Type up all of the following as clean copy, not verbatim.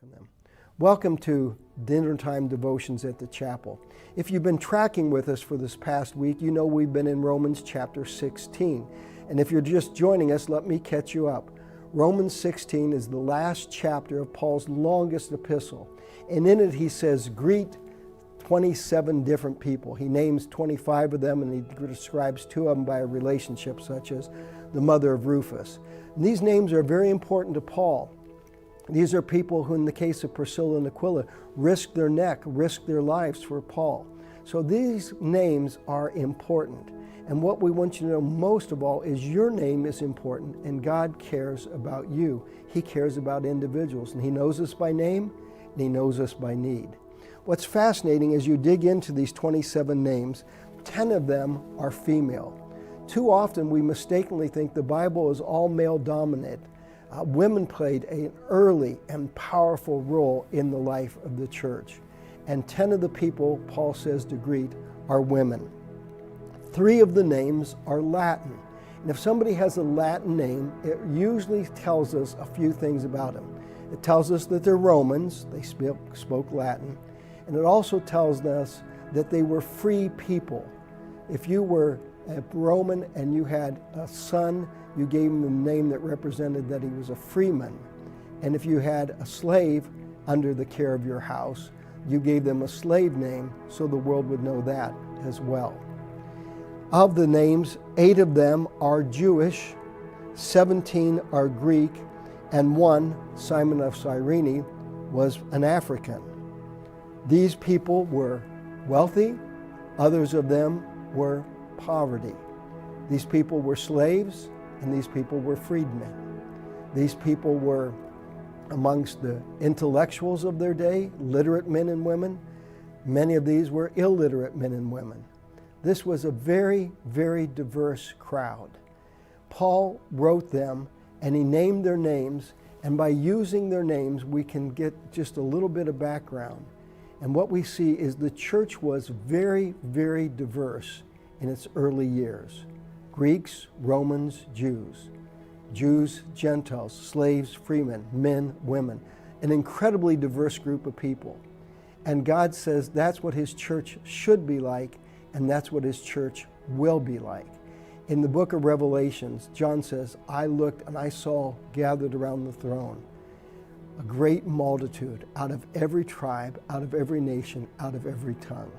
welcome them. Welcome to Dinner Time Devotions at the Chapel. If you've been tracking with us for this past week, you know we've been in Romans chapter 16. And if you're just joining us, let me catch you up. Romans 16 is the last chapter of Paul's longest epistle. And in it he says, greet 27 different people. He names 25 of them and he describes 2 of them by a relationship, such as the mother of Rufus. And these names are very important to Paul. These are people who, in the case of Priscilla and Aquila, risked their neck, risked their lives for Paul. So these names are important. And what we want you to know most of all is your name is important and God cares about you. He cares about individuals and He knows us by name and He knows us by need. What's fascinating as you dig into these 27 names, 10 of them are female. Too often we mistakenly think the Bible is all male dominant. Women played an early and powerful role in the life of the church. And 10 of the people Paul says to greet are women. 3 of the names are Latin. And if somebody has a Latin name, it usually tells us a few things about them. It tells us that they're Romans, they spoke Latin. And it also tells us that they were free people. If you were a Roman and you had a son, you gave him the name that represented that he was a freeman. And if you had a slave under the care of your house, you gave them a slave name so the world would know that as well. Of the names, 8 of them are Jewish, 17 are Greek, and 1, Simon of Cyrene, was an African. These people were wealthy, others of them were poverty. These people were slaves, and these people were freedmen. These people were amongst the intellectuals of their day, literate men and women. Many of these were illiterate men and women. This was a very, very diverse crowd. Paul wrote them and he named their names, and by using their names we can get just a little bit of background. And what we see is the church was very, very diverse in its early years. Greeks, Romans, Jews, Gentiles, slaves, freemen, men, women, an incredibly diverse group of people. And God says that's what His church should be like, and that's what His church will be like. In the book of Revelations, John says, I looked and I saw gathered around the throne a great multitude out of every tribe, out of every nation, out of every tongue.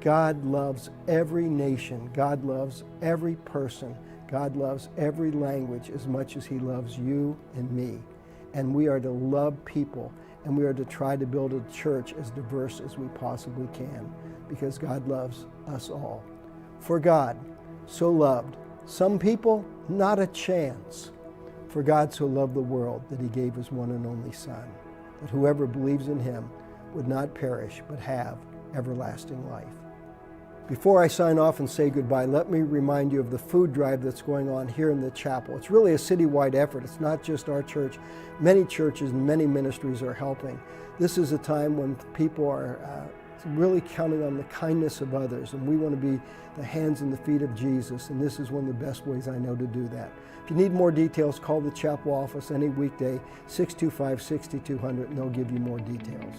God loves every nation. God loves every person. God loves every language as much as He loves you and me. And we are to love people, and we are to try to build a church as diverse as we possibly can, because God loves us all. For God so loved some people, not a chance. For God so loved the world that He gave His one and only Son, that whoever believes in Him would not perish but have everlasting life. Before I sign off and say goodbye, let me remind you of the food drive that's going on here in the chapel. It's really a citywide effort. It's not just our church. Many churches and many ministries are helping. This is a time when people are really counting on the kindness of others, and we want to be the hands and the feet of Jesus, and this is one of the best ways I know to do that. If you need more details, call the chapel office any weekday, 625-6200, and they'll give you more details.